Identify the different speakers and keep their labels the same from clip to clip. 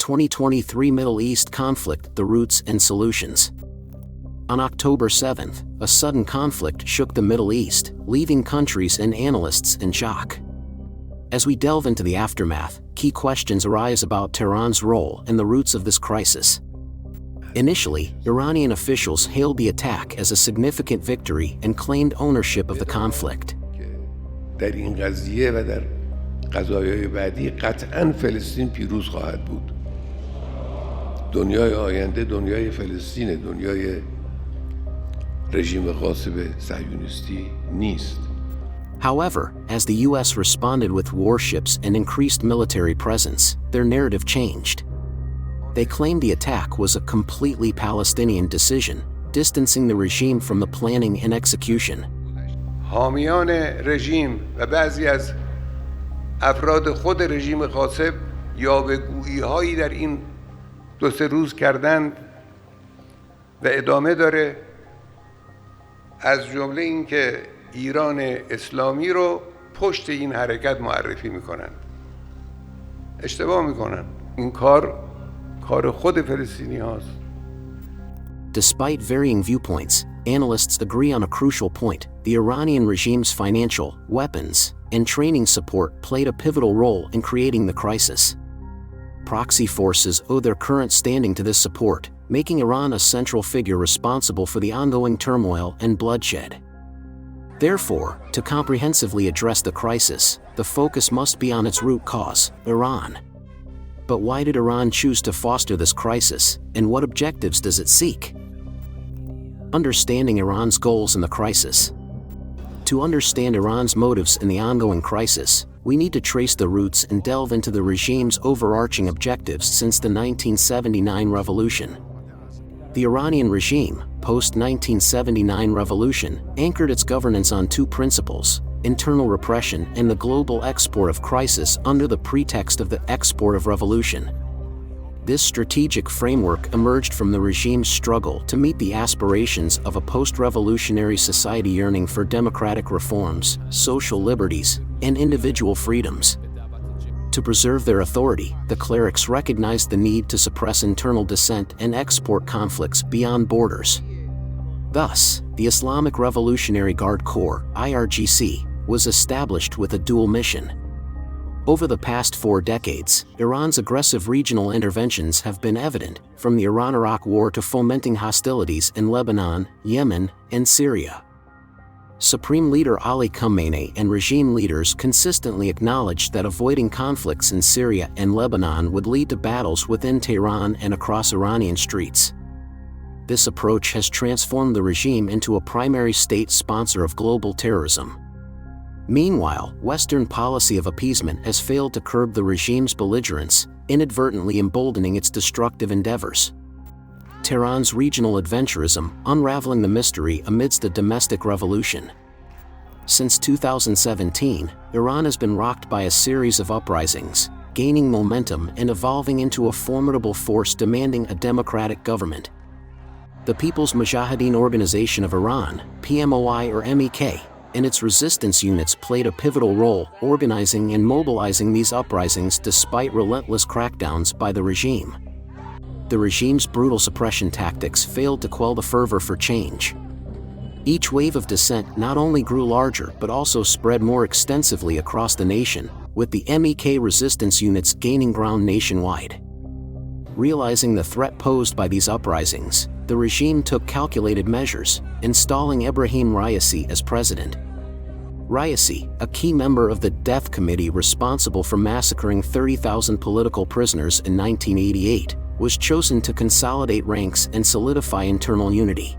Speaker 1: 2023 Middle East conflict: the roots and solutions. On October 7th, a sudden conflict shook the Middle East, leaving countries and analysts in shock. As we delve into the aftermath, key questions arise about Tehran's role and the roots of this crisis. Initially, Iranian officials hailed the attack as a significant victory and claimed ownership of the conflict.
Speaker 2: در این قضیه و در قضایای بعدی قطعاً فلسطین پیروز خواهد بود. دنیای آینده دنیای فلسطین، دنیای رژیم غاصب صهیونیستی نیست.
Speaker 1: However, as the U.S. responded with warships and increased military presence, their narrative changed. They claimed the attack was a completely Palestinian decision, distancing the regime from the planning and execution.
Speaker 2: حامیان رژیم و بعضی از افراد خود رژیم غاصب یاوه‌گویی‌هایی در این 2-3 روز کردند و ادامه داره، از جمله اینکه ایران اسلامی رو پشت این حرکت معرفی میکنن. اشتباه میکنن. این کار خود فلسطینی هاست.
Speaker 1: Despite varying viewpoints, analysts agree on a crucial point: the Iranian regime's financial, weapons, and training support played a pivotal role in creating the crisis. Proxy forces owe their current standing to this support, making Iran a central figure responsible for the ongoing turmoil and bloodshed. Therefore, to comprehensively address the crisis, the focus must be on its root cause, Iran. But why did Iran choose to foster this crisis, and what objectives does it seek? Understanding Iran's goals in the crisis. To understand Iran's motives in the ongoing crisis, we need to trace the roots and delve into the regime's overarching objectives since the 1979 revolution. The Iranian regime, post-1979 revolution, anchored its governance on 2 principles: internal repression and the global export of crisis under the pretext of the export of revolution. This strategic framework emerged from the regime's struggle to meet the aspirations of a post-revolutionary society yearning for democratic reforms, social liberties, and individual freedoms. To preserve their authority, the clerics recognized the need to suppress internal dissent and export conflicts beyond borders. Thus, the Islamic Revolutionary Guard Corps (IRGC) was established with a dual mission. Over the past 4 decades, Iran's aggressive regional interventions have been evident, from the Iran-Iraq War to fomenting hostilities in Lebanon, Yemen, and Syria. Supreme Leader Ali Khamenei and regime leaders consistently acknowledged that avoiding conflicts in Syria and Lebanon would lead to battles within Tehran and across Iranian streets. This approach has transformed the regime into a primary state sponsor of global terrorism. Meanwhile, Western policy of appeasement has failed to curb the regime's belligerence, inadvertently emboldening its destructive endeavors. Tehran's regional adventurism, unraveling the mystery amidst a domestic revolution. Since 2017, Iran has been rocked by a series of uprisings, gaining momentum and evolving into a formidable force demanding a democratic government. The People's Mujahedin Organization of Iran, PMOI or MEK, and its resistance units played a pivotal role organizing and mobilizing these uprisings despite relentless crackdowns by the regime. The regime's brutal suppression tactics failed to quell the fervor for change. Each wave of dissent not only grew larger but also spread more extensively across the nation, with the MEK resistance units gaining ground nationwide. Realizing the threat posed by these uprisings, the regime took calculated measures, installing Ebrahim Raisi as president. Raisi, a key member of the death committee responsible for massacring 30,000 political prisoners in 1988, was chosen to consolidate ranks and solidify internal unity.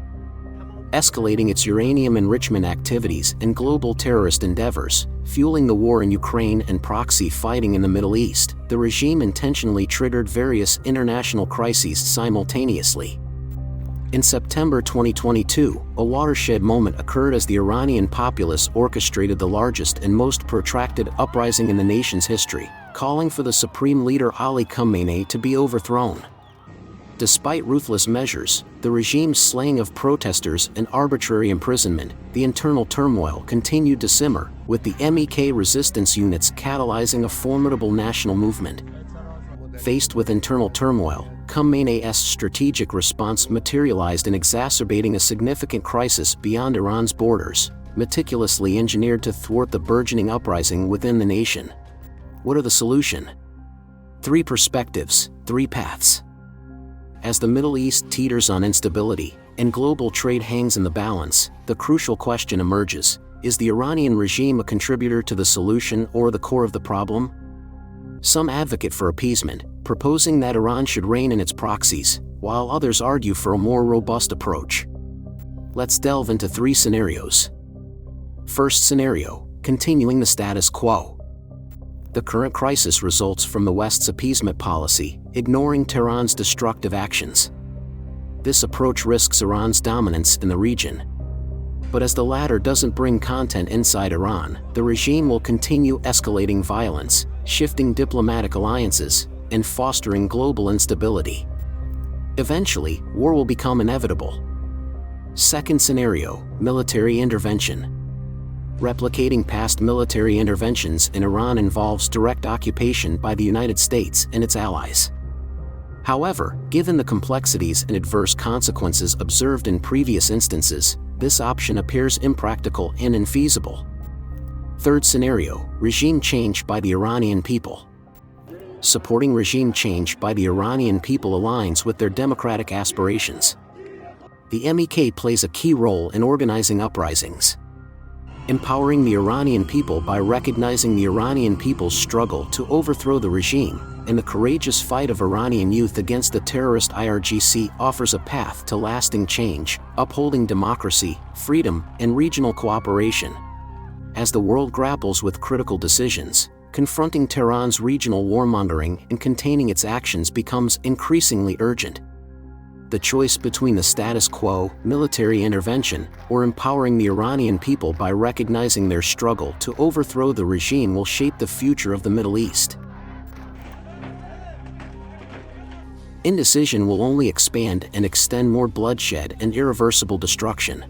Speaker 1: Escalating its uranium enrichment activities and global terrorist endeavors, fueling the war in Ukraine and proxy fighting in the Middle East, the regime intentionally triggered various international crises simultaneously. In September 2022, a watershed moment occurred as the Iranian populace orchestrated the largest and most protracted uprising in the nation's history, calling for the supreme leader Ali Khamenei to be overthrown. Despite ruthless measures, the regime's slaying of protesters and arbitrary imprisonment, the internal turmoil continued to simmer, with the MEK resistance units catalyzing a formidable national movement. Faced with internal turmoil, Khamenei's strategic response materialized in exacerbating a significant crisis beyond Iran's borders, meticulously engineered to thwart the burgeoning uprising within the nation. What are the solution? 3 perspectives, 3 paths. As the Middle East teeters on instability, and global trade hangs in the balance, the crucial question emerges: is the Iranian regime a contributor to the solution or the core of the problem? Some advocate for appeasement, proposing that Iran should rein in its proxies, while others argue for a more robust approach. Let's delve into 3 scenarios. First scenario: continuing the status quo. The current crisis results from the West's appeasement policy, ignoring Tehran's destructive actions. This approach risks Iran's dominance in the region. But as the latter doesn't bring content inside Iran, the regime will continue escalating violence, shifting diplomatic alliances, and fostering global instability. Eventually, war will become inevitable. Second scenario: military intervention. Replicating past military interventions in Iran involves direct occupation by the United States and its allies. However, given the complexities and adverse consequences observed in previous instances, this option appears impractical and infeasible. Third scenario: regime change by the Iranian people. Supporting regime change by the Iranian people aligns with their democratic aspirations. The MEK plays a key role in organizing uprisings. Empowering the Iranian people by recognizing the Iranian people's struggle to overthrow the regime, and the courageous fight of Iranian youth against the terrorist IRGC offers a path to lasting change, upholding democracy, freedom, and regional cooperation. As the world grapples with critical decisions, confronting Tehran's regional warmongering and containing its actions becomes increasingly urgent. The choice between the status quo, military intervention, or empowering the Iranian people by recognizing their struggle to overthrow the regime will shape the future of the Middle East. Indecision will only expand and extend more bloodshed and irreversible destruction.